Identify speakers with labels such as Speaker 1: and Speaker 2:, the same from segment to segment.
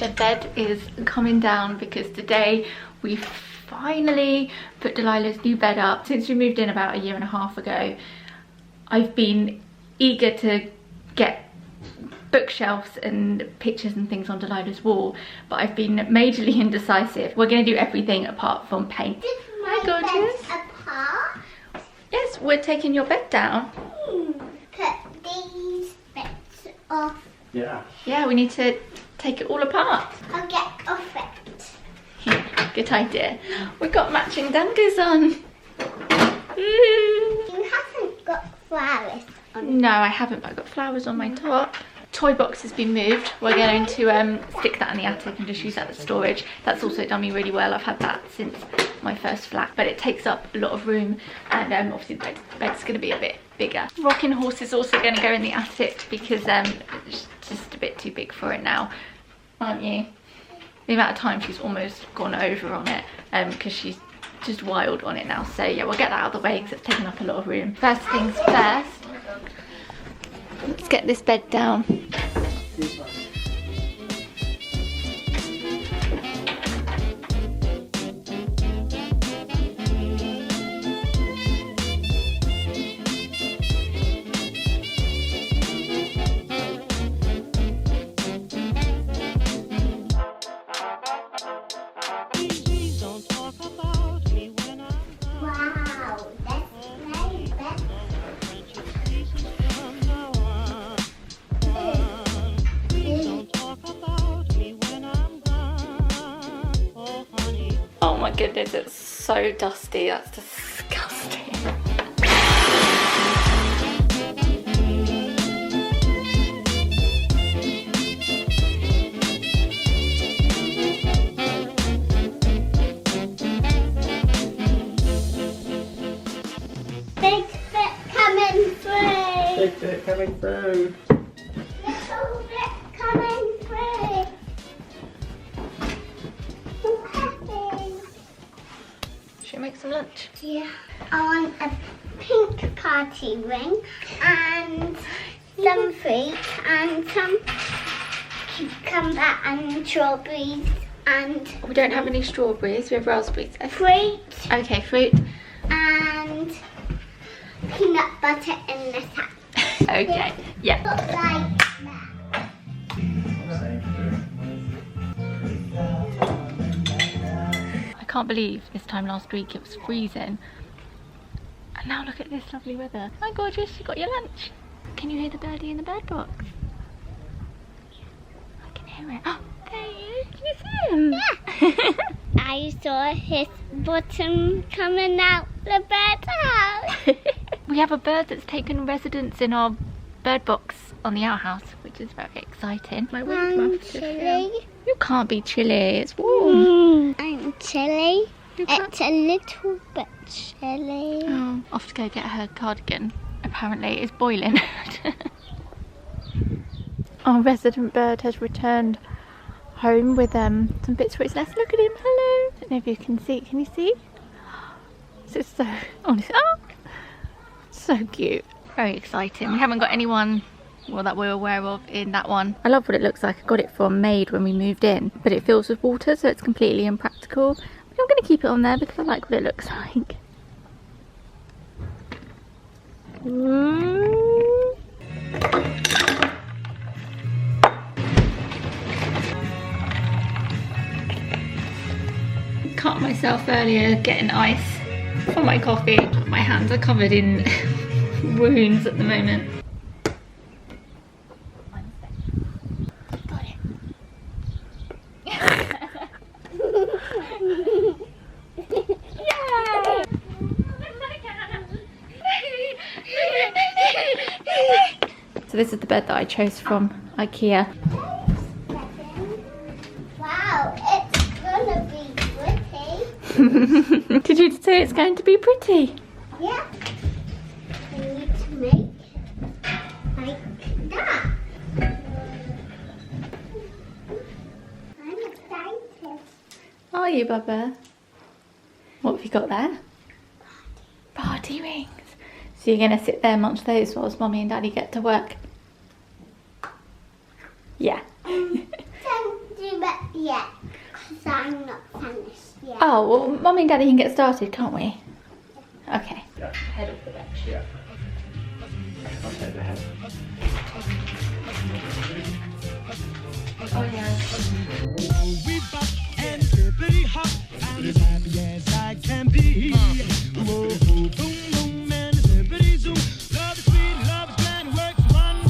Speaker 1: The bed is coming down because today we finally put Delilah's new bed up. Since we moved in about 1.5 years ago, I've been eager to get bookshelves and pictures and things on Delilah's wall, but I've been majorly indecisive. We're going to do everything apart from paint. Hi, gorgeous.
Speaker 2: Apart?
Speaker 1: Yes, we're taking your bed down.
Speaker 2: Put these bits off.
Speaker 3: Yeah.
Speaker 1: Yeah, we need to take it all apart.
Speaker 2: I'll get off it.
Speaker 1: Yeah, good idea. We've got matching dangers on.
Speaker 2: You haven't got flowers on.
Speaker 1: No, I haven't, but I've got flowers on my top. Toy box has been moved. We're going to stick that in the attic and just use that as storage. That's also done me really well. I've had that since my first flat, but it takes up a lot of room, and obviously the bed's going to be a bit bigger. Rocking horse is also going to go in the attic because it's just a bit too big for it now, aren't you? The amount of time she's almost gone over on it because she's just wild on it now. So yeah, we'll get that out of the way because it's taking up a lot of room. First things first, let's get this bed down.
Speaker 2: Wow, that's very better.
Speaker 1: Oh my goodness, it's so dusty. That's disgusting.
Speaker 2: Big bit coming through.
Speaker 3: Big bit coming through.
Speaker 2: Little bit coming through. I'm happy.
Speaker 1: Should we make some lunch?
Speaker 2: Yeah. I want a pink party ring and some fruit and some cucumber and strawberries and
Speaker 1: We don't have any strawberries, we have raspberries.
Speaker 2: fruit
Speaker 1: Okay, fruit.
Speaker 2: and peanut butter in the sack.
Speaker 1: Okay, yeah.
Speaker 2: Look like that.
Speaker 1: I can't believe this time last week it was freezing. And now look at this lovely weather. Hi gorgeous, you got your lunch. Can you hear the birdie in the bird box? I can hear it. Oh, there he is. Can you see him?
Speaker 2: Yeah. I saw his bottom coming out the birdhouse.
Speaker 1: We have a bird that's taken residence in our bird box on the outhouse, which is very exciting. My wind's
Speaker 2: I'm
Speaker 1: muffed.
Speaker 2: chilly.
Speaker 1: You can't be chilly, it's warm.
Speaker 2: I'm chilly.
Speaker 1: You can't-
Speaker 2: It's a little bit chilly.
Speaker 1: Oh, off to go get her cardigan. Apparently it's boiling. Our resident bird has returned home with some bits for its nest. Look at him, hello. I don't know if you can see, can you see? It's so, honestly, oh, so cute. Very exciting. We haven't got anyone, well, that we're aware of in that one. I love what it looks like. I got it from Maid when we moved in, but it fills with water, so it's completely impractical. But I'm going to keep it on there because I like what it looks like. Cut myself earlier getting ice for my coffee. My hands are covered in wounds at the moment. Got it. Yeah. So this is the bed that I chose from IKEA.
Speaker 2: Wow, it's gonna be pretty.
Speaker 1: Did you say it's going to be pretty?
Speaker 2: Yeah. We need to make like that. I'm excited.
Speaker 1: Are you, Bubba? What have you got there? Party rings. So you're going to sit there amongst those whilst Mummy and Daddy get to work? Yeah.
Speaker 2: Do do it yet, because I'm not finished yet.
Speaker 1: Oh, well, Mummy and Daddy can get started, can't we? Okay.
Speaker 3: Yeah.
Speaker 1: Head of the bench.
Speaker 3: Yeah. I'll take the head.
Speaker 1: Oh, yeah.
Speaker 4: We bop and hippity hop. I'm as happy as I can be. Whoa, boom, boom, and hippity zoom. Love is sweet, love is grand, works one.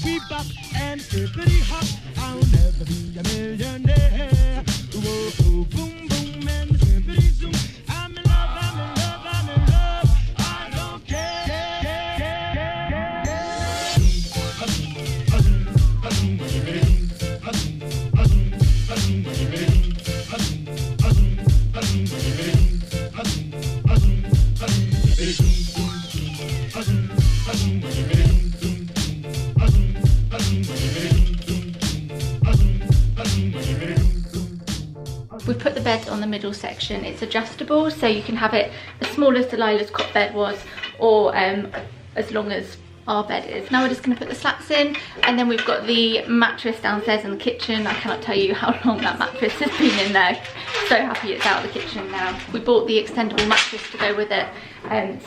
Speaker 4: We bop and hippity hop. I'll never be a millionaire. Whoa, boom, boom, and hippity zoom. I'm in love, I'm in love, I'm in love. I don't care.
Speaker 1: We put the bed on the middle section. It's adjustable, so you can have it as small as Delilah's cot bed was, or as long as our bed is. Now we're just going to put the slats in, and then we've got the mattress downstairs in the kitchen. I cannot tell you how long that mattress has been in there. So happy it's out of the kitchen now. We bought the extendable mattress to go with it,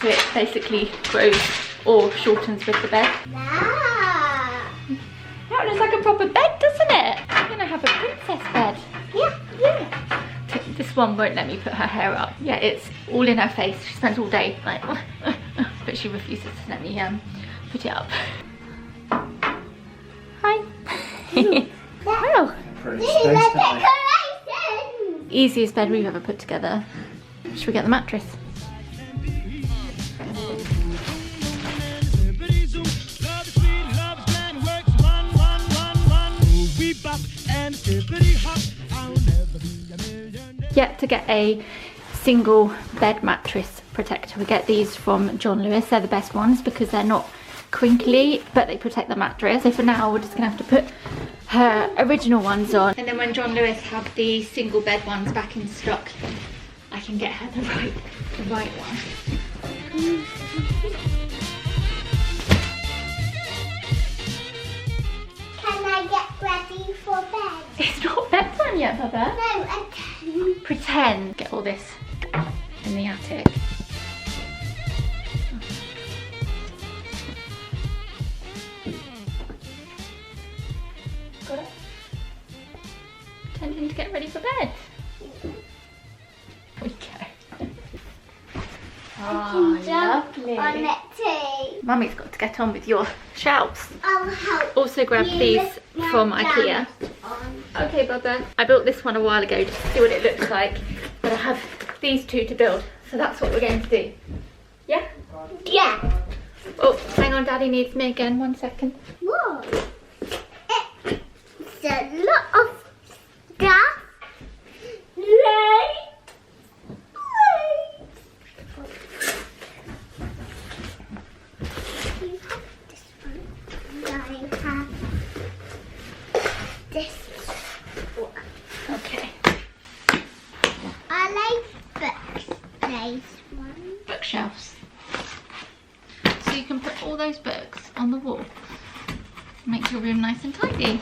Speaker 1: so it basically grows or shortens with the bed.
Speaker 2: Ah.
Speaker 1: That looks like a proper bed, doesn't it? I'm gonna have a princess bed.
Speaker 2: Yeah.
Speaker 1: This one won't let me put her hair up. Yeah, it's all in her face. She spends all day like, but she refuses to let me put it up. Hi. Wow.
Speaker 3: Pretty
Speaker 2: See the
Speaker 3: space,
Speaker 2: decorations.
Speaker 1: Easiest bed we've ever put together. Should we get the mattress? Yet to get a single bed mattress protector. We get these from John Lewis. They're the best ones because they're not crinkly, but they protect the mattress. So for now, we're just gonna have to put her original ones on. And then when John Lewis have the single bed ones back in stock, I can get her the right one.
Speaker 2: Can I get ready for bed?
Speaker 1: It's not bedtime yet, Bubba.
Speaker 2: No, I can't.
Speaker 1: Pretend. Get all this in the attic. Got it? Pretending to get ready for bed. There we go. Oh, lovely.
Speaker 2: On it too.
Speaker 1: Mummy's got to get on with your shelves.
Speaker 2: I'll help.
Speaker 1: Also grabbed
Speaker 2: you
Speaker 1: these
Speaker 2: lift
Speaker 1: from
Speaker 2: my
Speaker 1: IKEA.
Speaker 2: blanket on.
Speaker 1: Okay, Bubba. I built this one a while ago just to see what it looks like, but I have these two to build, so that's what we're going to do. Yeah?
Speaker 2: Yeah.
Speaker 1: Oh, hang on, Daddy needs me again. 1 second.
Speaker 2: Whoa. It's a lot of stuff. Right. You have this one. And I have this one.
Speaker 1: Okay.
Speaker 2: I like books. This one.
Speaker 1: Bookshelves. So you can put all those books on the wall. Make your room nice and tidy.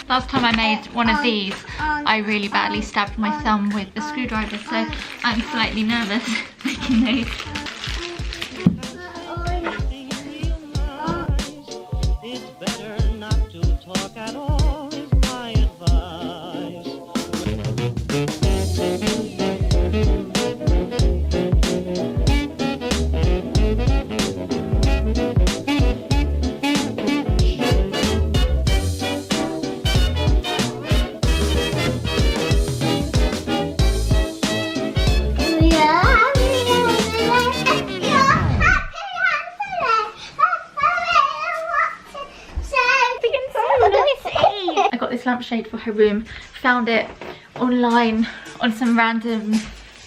Speaker 1: Last time I made one of these, I really badly stabbed my thumb with a screwdriver, so I'm slightly nervous making these.
Speaker 4: It's better not to talk at all, is my advice.
Speaker 1: I got this lampshade for her room, found it online on some random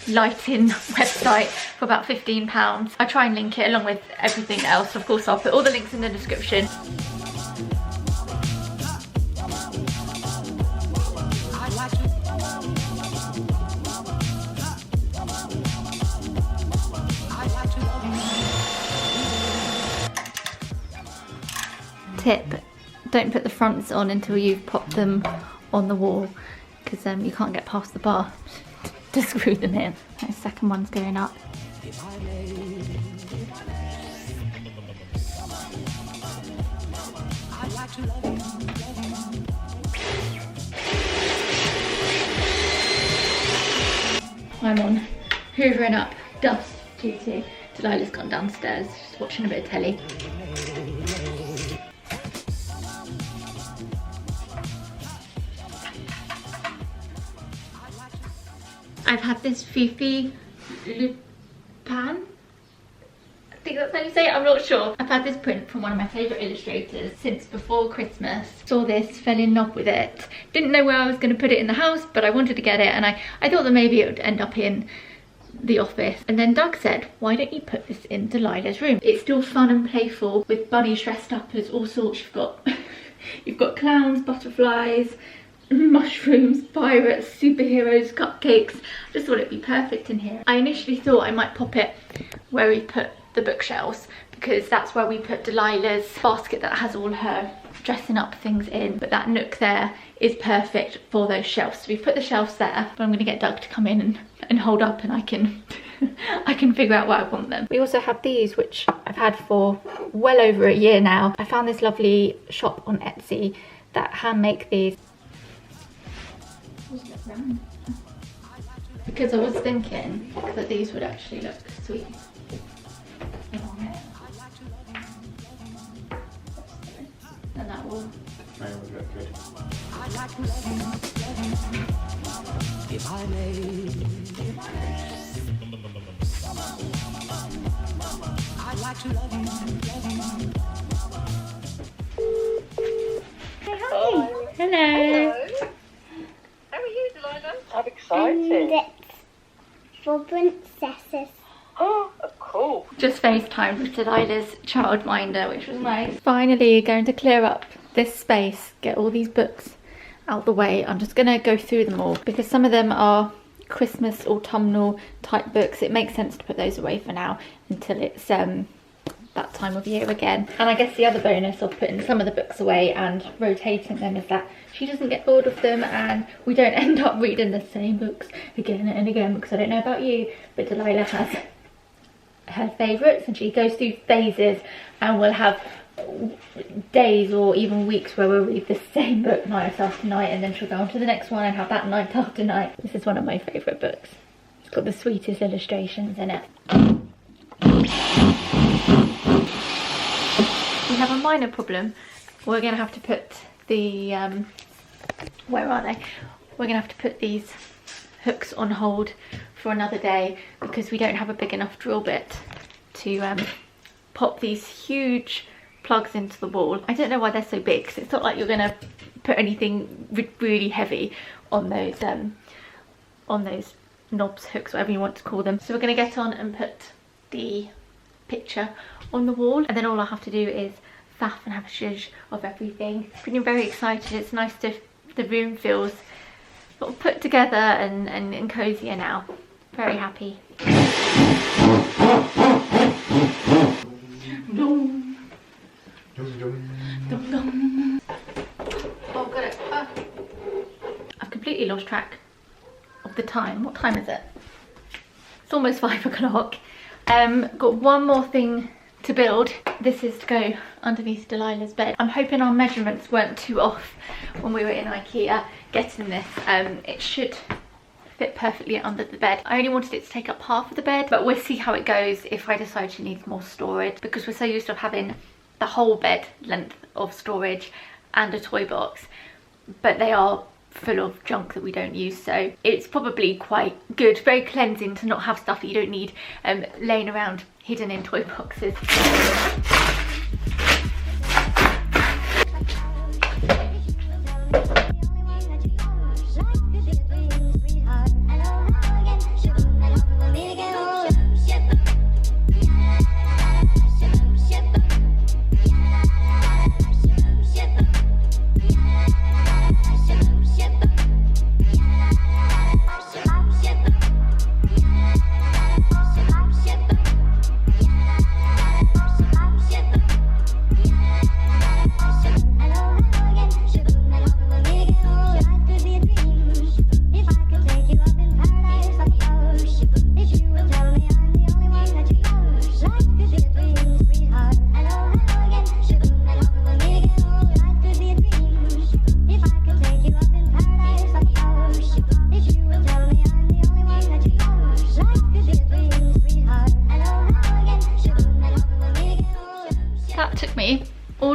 Speaker 1: lighting website for about £15. I'll try and link it along with everything else. Of course, I'll put all the links in the description. tip, don't put the fronts on until you've popped them on the wall, because you can't get past the bar to screw them in. The second one's going up. I'm on hoovering up dust duty. Delilah's gone downstairs, she's watching a bit of telly. I've had this Fifi Lupin, I think that's how you say it, I'm not sure. I've had this print from one of my favourite illustrators since before Christmas. Saw this, fell in love with it. Didn't know where I was going to put it in the house, but I wanted to get it, and I thought that maybe it would end up in the office. And then Doug said, why don't you put this in Delilah's room? It's still fun and playful with bunnies dressed up as all sorts. You've got clowns, butterflies, mushrooms, pirates, superheroes, cupcakes. I just thought it'd be perfect in here. I initially thought I might pop it where we put the bookshelves, because that's where we put Delilah's basket that has all her dressing up things in, but that nook there is perfect for those shelves. So we've put the shelves there, but I'm going to get Doug to come in and hold up, and I can I can figure out where I want them. We also have these, which I've had for well over a year now. I found this lovely shop on Etsy that hand make these. Because I was thinking that these would actually look sweet. And that will
Speaker 3: look good.
Speaker 4: If I may, I'd like to love you.
Speaker 2: Hey, hi.
Speaker 1: Hello.
Speaker 5: How are you, Delilah? How exciting.
Speaker 2: And it's for princesses.
Speaker 5: Oh, cool.
Speaker 1: Just FaceTimed with Delilah's childminder, which was nice. Finally going to clear up this space, get all these books out the way. I'm just going to go through them all, because some of them are Christmas autumnal type books. It makes sense to put those away for now until it's that time of year again. And I guess the other bonus of putting some of the books away and rotating them is that she doesn't get bored of them, and we don't end up reading the same books again and again, because I don't know about you, but Delilah has her favourites and she goes through phases, and we'll have days or even weeks where we'll read the same book night after night, and then she'll go on to the next one and have that night after night. This is one of my favourite books. It's got the sweetest illustrations in it. We have a minor problem. We're going to have to put the where are they? We're going to have to put these hooks on hold for another day, because we don't have a big enough drill bit to pop these huge plugs into the wall. I don't know why they're so big, because it's not like you're going to put anything really heavy on those knobs, hooks, whatever you want to call them. So we're going to get on and put the picture on the wall, and then all I have to do is faff and have a shush of everything. Feeling very excited. It's nice to, the room feels sort of put together and cozier now. Very happy. Dum. Dum, dum. Oh, got it. I've completely lost track of the time. What time is it? It's almost 5 o'clock. Got one more thing to build. This is to go underneath Delilah's bed. I'm hoping our measurements weren't too off when we were in IKEA getting this. It should fit perfectly under the bed. I only wanted it to take up half of the bed, but we'll see how it goes if I decide she needs more storage, because we're so used to having the whole bed length of storage and a toy box, but they are full of junk that we don't use, so it's probably quite good, very cleansing to not have stuff that you don't need laying around hidden in toy boxes.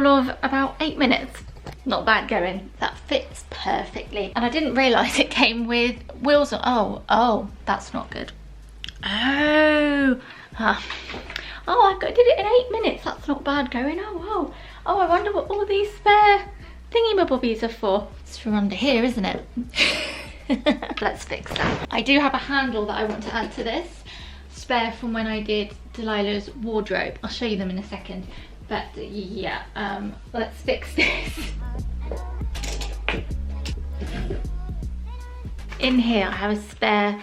Speaker 1: all of about 8 minutes. Not bad going. That fits perfectly. And I didn't realise it came with wheels on. Oh, that's not good. Oh, I did it in 8 minutes. That's not bad going. Oh, I wonder what all these spare thingy-mabobbies are for. It's from under here, isn't it? Let's fix that. I do have a handle that I want to add to this. Spare from when I did Delilah's wardrobe. I'll show you them in a second. But yeah, let's fix this. In here I have a spare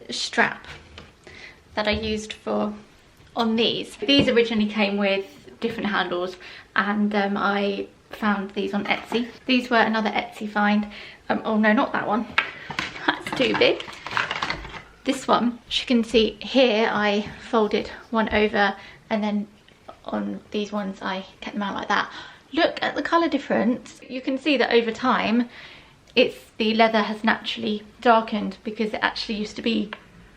Speaker 1: strap that I used for on these. These originally came with different handles, and I found these on Etsy. These were another Etsy find. Oh no, not that one. That's too big. This one, as you can see here, I folded one over, and then on these ones I kept them out like that. Look at the colour difference. You can see that over time the leather has naturally darkened because it actually used to be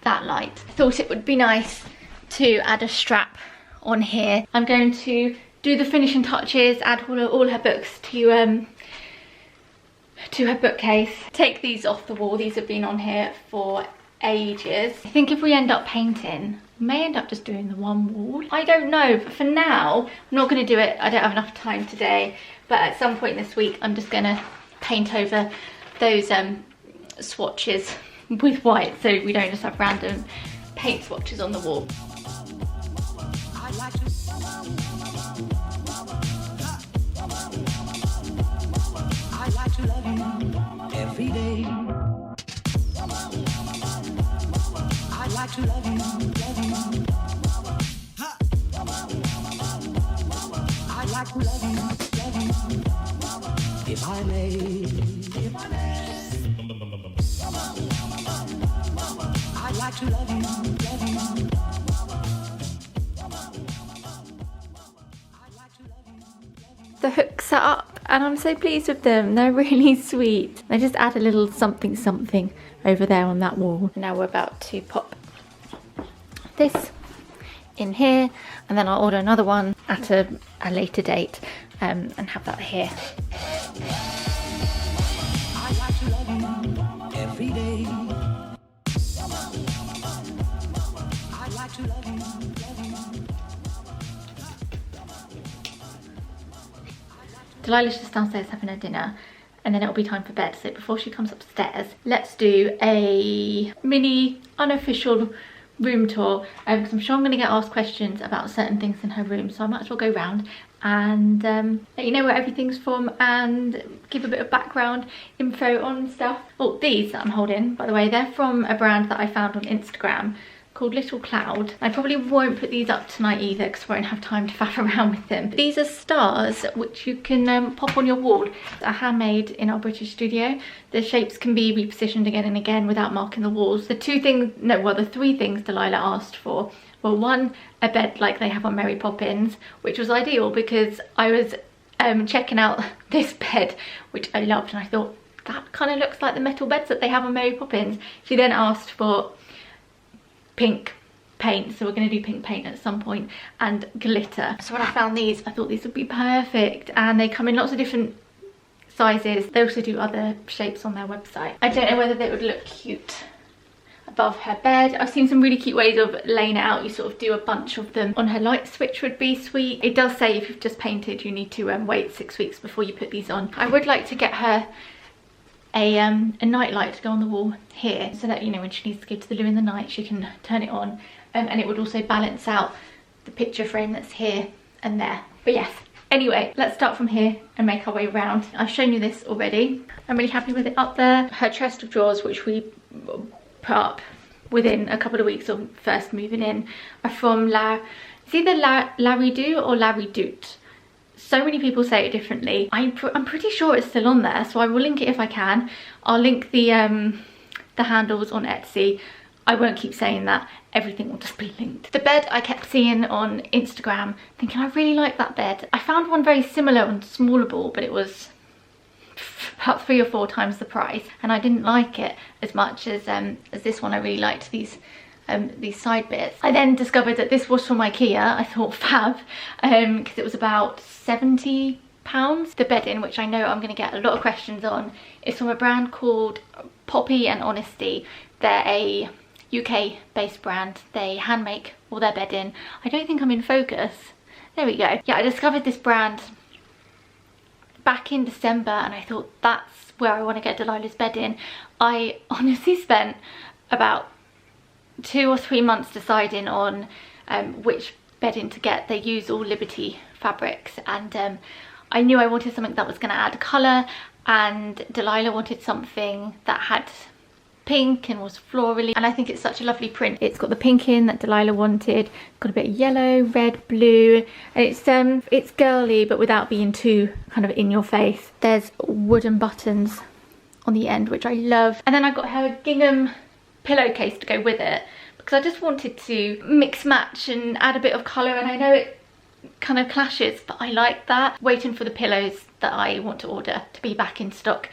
Speaker 1: that light. I thought it would be nice to add a strap on here. I'm going to do the finishing touches, add all her books to her bookcase. Take these off the wall. These have been on here for ages. I think if we end up painting, we may end up just doing the one wall. I don't know, but for now I'm not going to do it. I don't have enough time today, but at some point this week I'm just going to paint over those swatches with white, so we don't just have random paint swatches on the wall.
Speaker 4: I like to love you every day. I like to love you, love you. I like to love you, if I may. I like to love you, love you.
Speaker 1: The hooks are up and I'm so pleased with them. They're really sweet. I just add a little something something over there on that wall. Now we're about to pop this in here, and then I'll order another one at a later date and have that here.
Speaker 4: I like to love you every day. I like to love you, love you.
Speaker 1: Delilah's just downstairs having her dinner, and then it'll be time for bed. So before she comes upstairs, let's do a mini unofficial room tour, because I'm sure I'm going to get asked questions about certain things in her room, so I might as well go round and let you know where everything's from and give a bit of background info on stuff. Oh, these that I'm holding, by the way, they're from a brand that I found on Instagram called Little Cloud. I probably won't put these up tonight either because I won't have time to faff around with them. These are stars which you can pop on your wall. They're handmade in our British studio. The shapes can be repositioned again and again without marking the walls. The three things Delilah asked for were, one, a bed like they have on Mary Poppins, which was ideal because I was checking out this bed which I loved, and I thought that kind of looks like the metal beds that they have on Mary Poppins. She then asked for pink paint, so we're going to do pink paint at some point, and glitter. So when I found these, I thought these would be perfect, and they come in lots of different sizes. They also do other shapes on their website. I don't know whether they would look cute above her bed. I've seen some really cute ways of laying it out. You sort of do a bunch of them on her light switch would be sweet. It does say if you've just painted you need to wait 6 weeks before you put these on. I would like to get her a night light to go on the wall here, so that, you know, when she needs to go to the loo in the night she can turn it on, and it would also balance out the picture frame that's here and there. But yes, anyway, let's start from here and make our way around. I've shown you this already. I'm really happy with it up there. Her chest of drawers, which we put up within a couple of weeks of first moving in, are from it's either Larry Do or Larry Doot. So many people say it differently. I'm pretty sure it's still on there, so I will link it if I can. I'll link the handles on Etsy. I won't keep saying that. Everything will just be linked. The bed I kept seeing on Instagram, thinking I really like that bed. I found one very similar on Smallable, but it was about 3 or 4 times the price, and I didn't like it as much as this one. I really liked these these side bits. I then discovered that this was from IKEA. I thought fab, because it was about £70. The bedding, which I know I'm going to get a lot of questions on, is from a brand called Poppy and Honesty. They're a UK based brand. They hand make all their bedding. I don't think I'm in focus. There we go. Yeah, I discovered this brand back in December and I thought that's where I want to get Delilah's bedding. I honestly spent about 2 or 3 months deciding on which bedding to get. They use all Liberty fabrics, and I knew I wanted something that was going to add colour, and Delilah wanted something that had pink and was florally, and I think it's such a lovely print. It's got the pink in that Delilah wanted, got a bit of yellow, red, blue, and it's girly but without being too kind of in your face. There's wooden buttons on the end, which I love, and then I got her a gingham pillowcase to go with it because I just wanted to mix match and add a bit of colour, and I know it kind of clashes, but I like that. Waiting for the pillows that I want to order to be back in stock,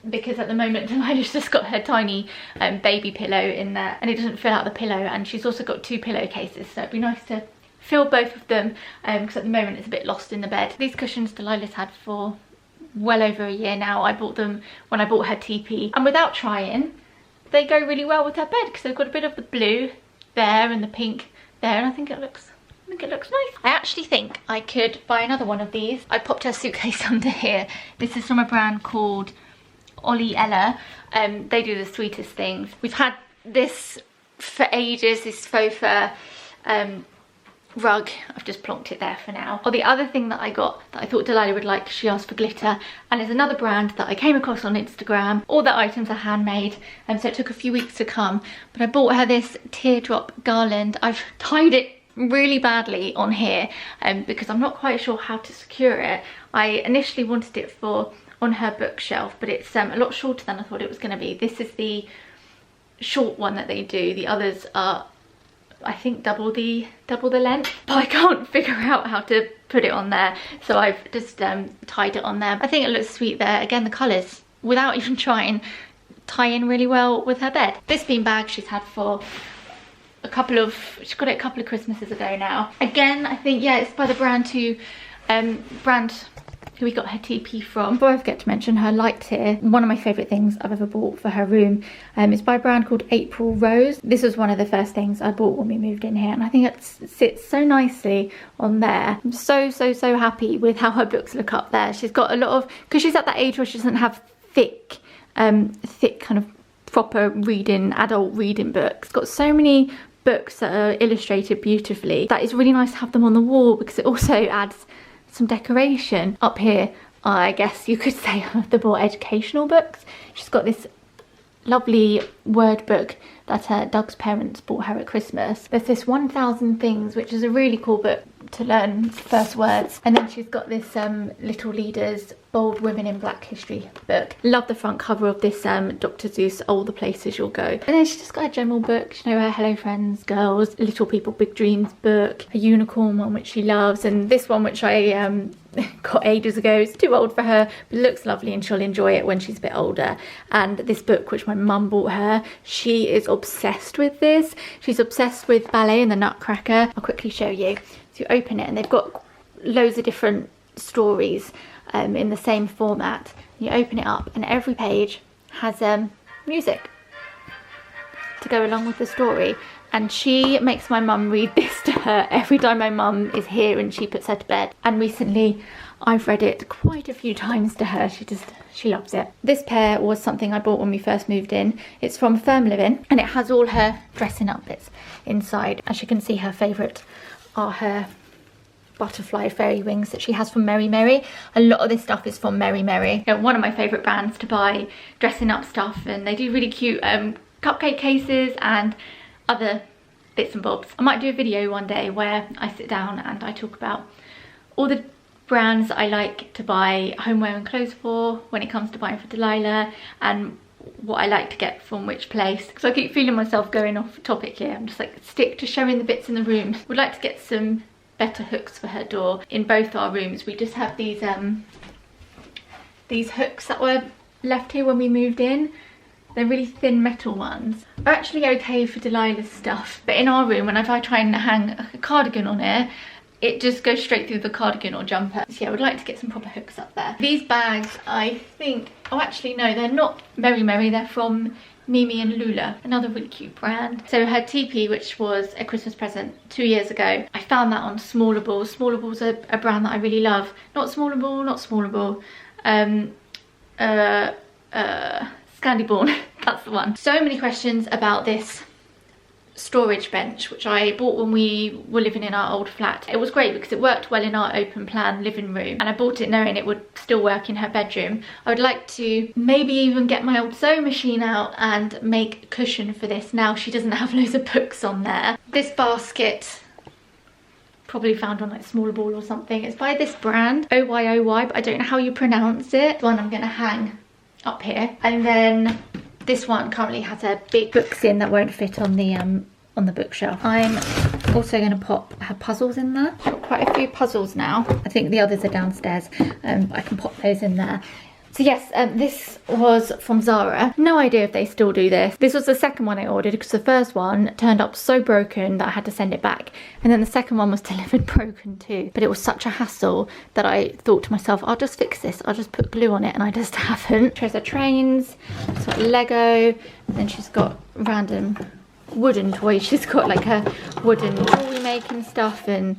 Speaker 1: because at the moment Delilah's just got her tiny baby pillow in there and it doesn't fill out the pillow, and she's also got 2 pillowcases, so it'd be nice to fill both of them, because at the moment it's a bit lost in the bed. These cushions Delilah's had for well over a year now. I bought them when I bought her TP, and without trying, they go really well with her bed because they've got a bit of the blue there and the pink there, and I think it looks nice. I actually think I could buy another one of these. I popped her suitcase under here. This is from a brand called Ollie Ella. They do the sweetest things. We've had this for ages, this faux fur rug. I've just plonked it there for now. Or the other thing that I got that I thought Delilah would like, she asked for glitter, and there's another brand that I came across on Instagram. All the items are handmade, and so it took a few weeks to come, but I bought her this teardrop garland. I've tied it really badly on here because I'm not quite sure how to secure it. I initially wanted it for on her bookshelf, but it's a lot shorter than I thought it was going to be. This is the short one that they do. The others are, I think, double the length, but I can't figure out how to put it on there, so I've just tied it on there. I think it looks sweet there. Again, the colours, without even trying, tie in really well with her bed. This beanbag she's had for she got it a couple of Christmases ago now. Again, I think, yeah, it's by the brand who we got her TP from. Before I forget to mention, her light here, one of my favourite things I've ever bought for her room, is by a brand called April Rose. This was one of the first things I bought when we moved in here, and I think it sits so nicely on there. I'm so happy with how her books look up there. She's got a lot of, because she's at that age where she doesn't have thick kind of proper reading, adult reading books. It's got so mmany books that are illustrated beautifully that it's really nice to have them on the wall, because it also adds some decoration. Up here, I guess you could say, the more educational books. She's got this lovely word book that Doug's parents bought her at Christmas. There's this 1000 Things, which is a really cool book to learn first words, and then she's got this Little Leaders Bold Women in Black History book. Love the front cover of this Dr. Seuss All the Places You'll Go. And then she's just got a general book, you know, her Hello Friends, Girls, Little People Big Dreams book, a unicorn one which she loves, and this one which I got ages ago. It's too old for her, but it looks lovely and she'll enjoy it when she's a bit older. And this book which my mum bought her, she is obsessed with this. She's obsessed with Ballet and the Nutcracker. I'll quickly show you. So you open it and they've got loads of different stories in the same format. You open it up and every page has music to go along with the story, and she makes my mum read this to her every time my mum is here and she puts her to bed. And recently I've read it quite a few times to her. She loves it. This pair was something I bought when we first moved in. It's from Firm Living and it has all her dressing up bits inside. As you can see, her favourite are her butterfly fairy wings that she has from Merry Merry. A lot of this stuff is from Merry Merry. They're one of my favourite brands to buy dressing up stuff, and they do really cute cupcake cases and other bits and bobs. I might do a video one day where I sit down and I talk about all the brands I like to buy homeware and clothes for when it comes to buying for Delilah, and what I like to get from which place. Because I keep feeling myself going off topic here. I'm just like, stick to showing the bits in the room. Would like to get some better hooks for her door in both our rooms. We just have these hooks that were left here when we moved in. They're really thin metal ones. Are actually okay for Delilah's stuff, but in our room, whenever I try and hang a cardigan on it just goes straight through the cardigan or jumper. So yeah, I would like to get some proper hooks up there. These bags, I think, oh actually no, they're not Merry Merry, they're from Mimi and Lula, another really cute brand. So her TP, which was a Christmas present 2 years ago, I found that on Smallables. Smallables are a brand that I really love. Not Smallable, Scandiborn, that's the one. So many questions about this storage bench, which I bought when we were living in our old flat. It was great because it worked well in our open plan living room, and I bought it knowing it would still work in her bedroom. I would like to maybe even get my old sewing machine out and make a cushion for this now she doesn't have loads of books on there. This basket, probably found on like Smallable or something. It's by this brand, OYOY, but I don't know how you pronounce it. The one I'm gonna hang up here. And then this one currently has a big books in that won't fit on the bookshelf. I'm also going to pop her puzzles in there. I've got quite a few puzzles now. I think the others are downstairs, but I can pop those in there. So yes, this was from Zara. No idea if they still do this. This was the second one I ordered because the first one turned up so broken that I had to send it back. And then the second one was delivered broken too. But it was such a hassle that I thought to myself, I'll just fix this. I'll just put glue on it, and I just haven't. She has her trains, she's got Lego, and then she's got random wooden toys. She's got like her wooden jewelry making stuff and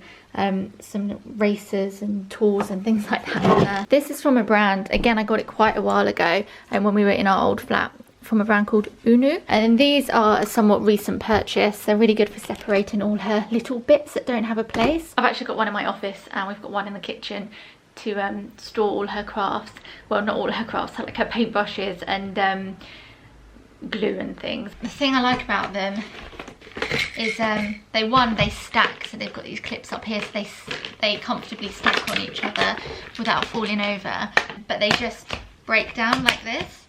Speaker 1: some racers and tools and things like that in there. This is from a brand, again I got it quite a while ago and when we were in our old flat, from a brand called Unu. And these are a somewhat recent purchase. They're really good for separating all her little bits that don't have a place. I've actually got one in my office and we've got one in the kitchen to store all her crafts. Well, not all her crafts, like her paintbrushes and glue and things. The thing I like about them is they stack, so they've got these clips up here so they comfortably stack on each other without falling over, but they just break down like this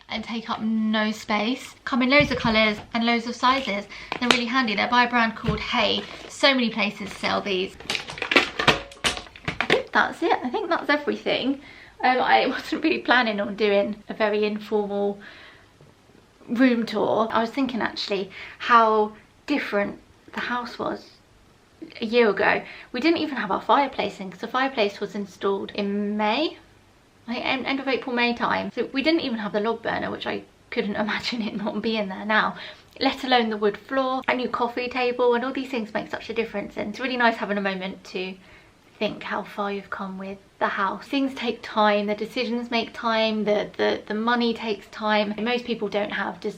Speaker 1: and take up no space. Come in loads of colours and loads of sizes. They're really handy. They're by a brand called Hey. So many places sell these. I think that's it. I think that's everything. I wasn't really planning on doing a very informal room tour. I was thinking actually how different the house was a year ago. We didn't even have our fireplace in because the fireplace was installed in May, like end of April, May time. So we didn't even have the log burner, which I couldn't imagine it not being there now, let alone the wood floor, a new coffee table, and all these things make such a difference. And it's really nice having a moment to think how far you've come with the house. Things take time, the decisions make time, the money takes time. Most people don't have just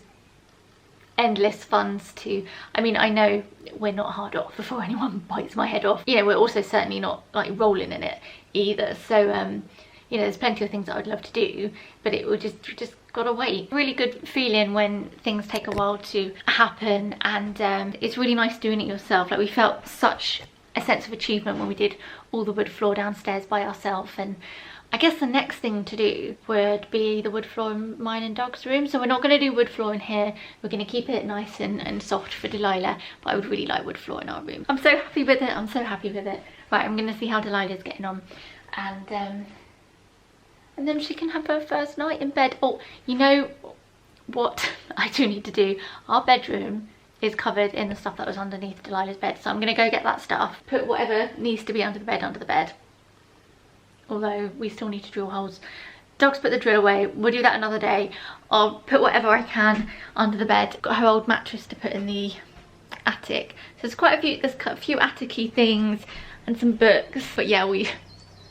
Speaker 1: endless funds to, I mean, I know we're not hard off before anyone bites my head off. You know, we're also certainly not like rolling in it either. So you know, there's plenty of things that I'd love to do, but it would just gotta wait. Really good feeling when things take a while to happen, and it's really nice doing it yourself. Like, we felt such a sense of achievement when we did all the wood floor downstairs by ourselves. And I guess the next thing to do would be the wood floor in mine and Doug's room. So we're not going to do wood floor in here. We're going to keep it nice and soft for Delilah, but I would really like wood floor in our room. I'm so happy with it. I'm so happy with it. Right, I'm going to see how Delilah's getting on, and then she can have her first night in bed. Oh, you know what I do need to do? Our bedroom is covered in the stuff that was underneath Delilah's bed, so I'm gonna go get that stuff, put whatever needs to be under the bed, although we still need to drill holes. Doug's put the drill away, we'll do that another day. I'll put whatever I can under the bed. Got her old mattress to put in the attic, so there's quite a few attic-y things and some books, but yeah, we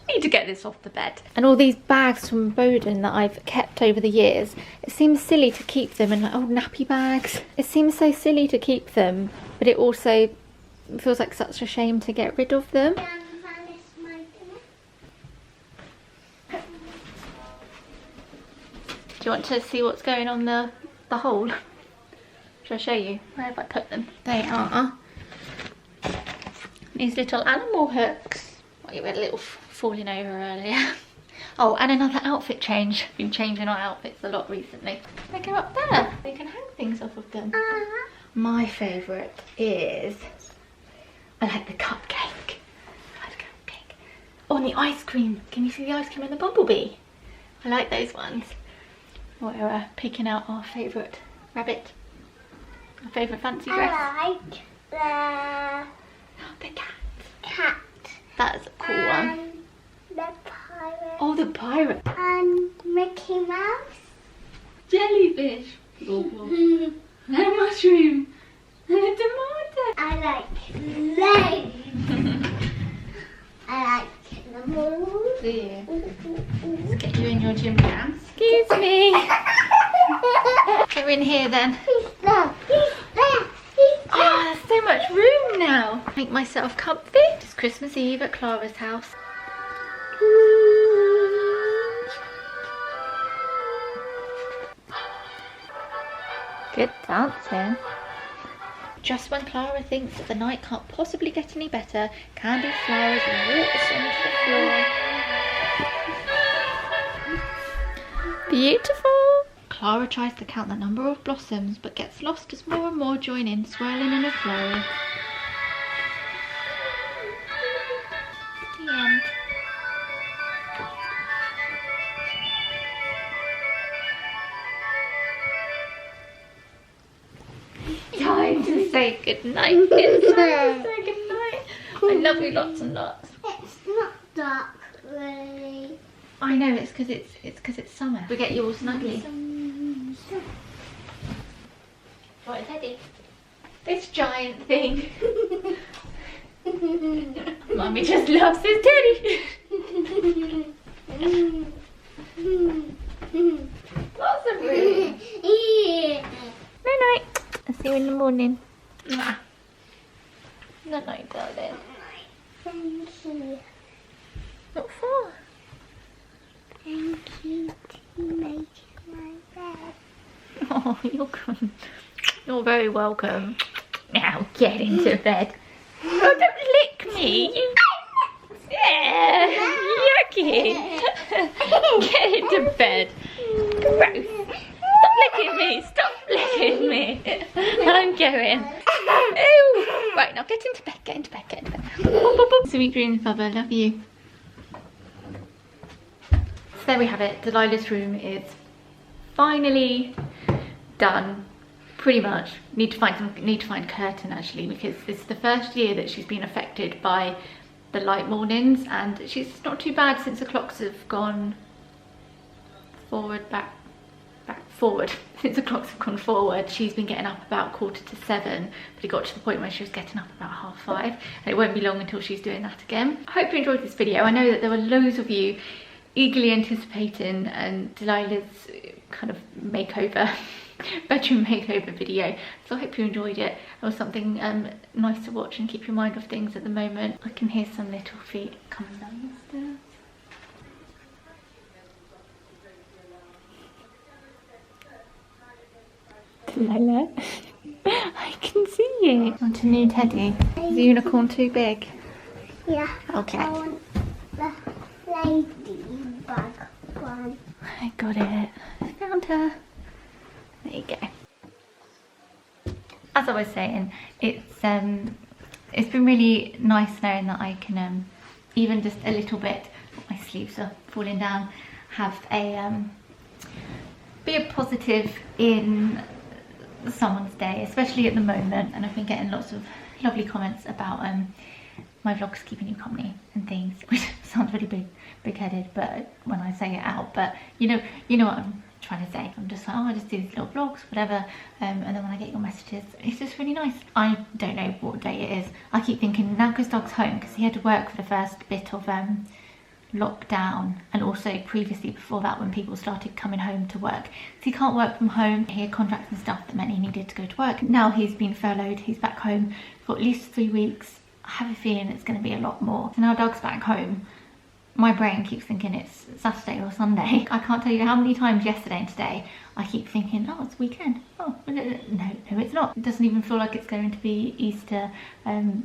Speaker 1: need to get this off the bed. And all these bags from Bowden that I've kept over the years, it seems silly to keep them in like old nappy bags. It seems so silly to keep them, but it also feels like such a shame to get rid of them. Do you want to see what's going on the hole? Should I show you? Where have I put them? They are these little animal hooks. Oh, you had a little falling over earlier. Oh, and another outfit change. Been changing our outfits a lot recently. They go up there. You can hang things off of them. My favourite is, I like the cupcake. Oh, and the ice cream. Can you see the ice cream and the bumblebee? I like those ones. We're picking out our favourite rabbit. Our favourite fancy dress.
Speaker 2: I like
Speaker 1: The cat.
Speaker 2: cat.
Speaker 1: That's a cool one.
Speaker 2: And the pirate.
Speaker 1: Oh, the pirate.
Speaker 2: And Mickey Mouse.
Speaker 1: Jellyfish. And a mushroom. And a tomato.
Speaker 2: I like legs. I like the moon.
Speaker 1: Do you? Let's get you in your gym pants. Excuse me. Go in here then.
Speaker 2: He's there. He's there. He's there.
Speaker 1: Oh, there's so much room now. Make myself comfy. It's Christmas Eve at Clara's house. Good dancing. Just when Clara thinks that the night can't possibly get any better, Candy Flowers walks onto the floor. Beautiful! Clara tries to count the number of blossoms, but gets lost as more and more join in, swirling in a flow. The end. Time to say goodnight. It's time to say goodnight. I love you lots and lots.
Speaker 2: It's not dark, really.
Speaker 1: I know, it's because it's summer. We get you all snuggly. Right, Teddy. This giant thing. Mummy just loves his teddy. Lots of room.
Speaker 2: Yeah.
Speaker 1: Night night. I'll see you in the morning. Night night, darling.
Speaker 2: Thank you.
Speaker 1: What for?
Speaker 2: Thank you to make my bed.
Speaker 1: Oh, you're very welcome. Now get into bed. Oh, don't lick me. You... Yeah, yucky. Get into bed. Gross. Stop licking me. Stop licking me. I'm going. Ew. Right, now get into bed. Get into bed. Get into bed. Sweet dreams, Bubba. Love you. So there we have it. Delilah's room is finally done. Pretty much. Need to find a curtain actually, because this is the first year that she's been affected by the light mornings, and she's not too bad since the clocks have gone forward, back forward. Since the clocks have gone forward, she's been getting up about 7:15, but it got to the point where she was getting up about 5:30, and it won't be long until she's doing that again. I hope you enjoyed this video. I know that there were loads of you eagerly anticipating Delilah's kind of makeover, bedroom makeover video, so I hope you enjoyed it. It was something nice to watch and keep your mind off things at the moment. I can hear some little feet coming down the stairs. Delilah, I can see you. Want a new teddy? Is the unicorn too big?
Speaker 2: Yeah.
Speaker 1: Okay.
Speaker 2: I want the ladybug one.
Speaker 1: I got it. I found her. There you go. As I was saying, it's been really nice knowing that I can even just a little bit, my sleeves are falling down, have a be a positive in someone's day, especially at the moment. And I've been getting lots of lovely comments about my vlogs keeping you company and things, which sounds really big-headed, but when I say it out, but you know what I'm trying to say. I'm just like, oh, I just do these little vlogs, whatever, and then when I get your messages, it's just really nice. I don't know what day it is. I keep thinking now because Doug's home, because he had to work for the first bit of lockdown, and also previously before that when people started coming home to work, so he can't work from home. He had contracts and stuff that meant he needed to go to work. Now he's been furloughed, he's back home for at least 3 weeks. I have a feeling it's going to be a lot more. So now Doug's back home, my brain keeps thinking it's Saturday or Sunday. I can't tell you how many times yesterday and today I keep thinking, oh, it's weekend. Oh, no, it's not. It doesn't even feel like it's going to be Easter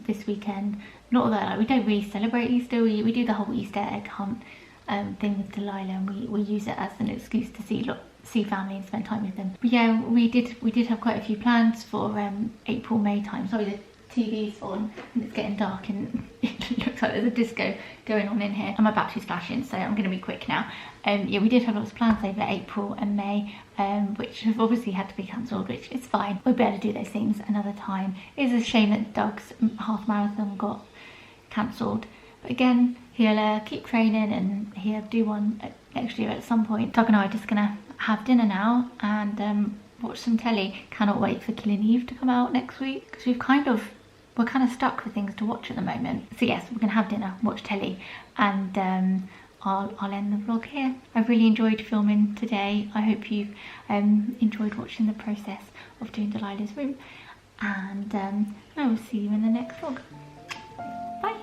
Speaker 1: this weekend. Not that we don't really celebrate Easter. We do the whole Easter egg hunt thing with Delilah, and we use it as an excuse to see family and spend time with them. But yeah, we did have quite a few plans for April, May time. Sorry, the TV's on and it's getting dark and it looks like there's a disco going on in here, and my battery's flashing, so I'm going to be quick now. Yeah, we did have lots of plans over April and May, which have obviously had to be cancelled, which is fine. We'll be able to do those things another time. It is a shame that Doug's half marathon got cancelled, but again, he'll keep training and he'll do one next year at some point. Doug and I are just gonna have dinner now and watch some telly. Cannot wait for Killing Eve to come out next week, because we're kind of stuck with things to watch at the moment. So yes, we're gonna have dinner, watch telly, and I'll end the vlog here. I've really enjoyed filming today. I hope you've enjoyed watching the process of doing Delilah's room, and I will see you in the next vlog. Bye.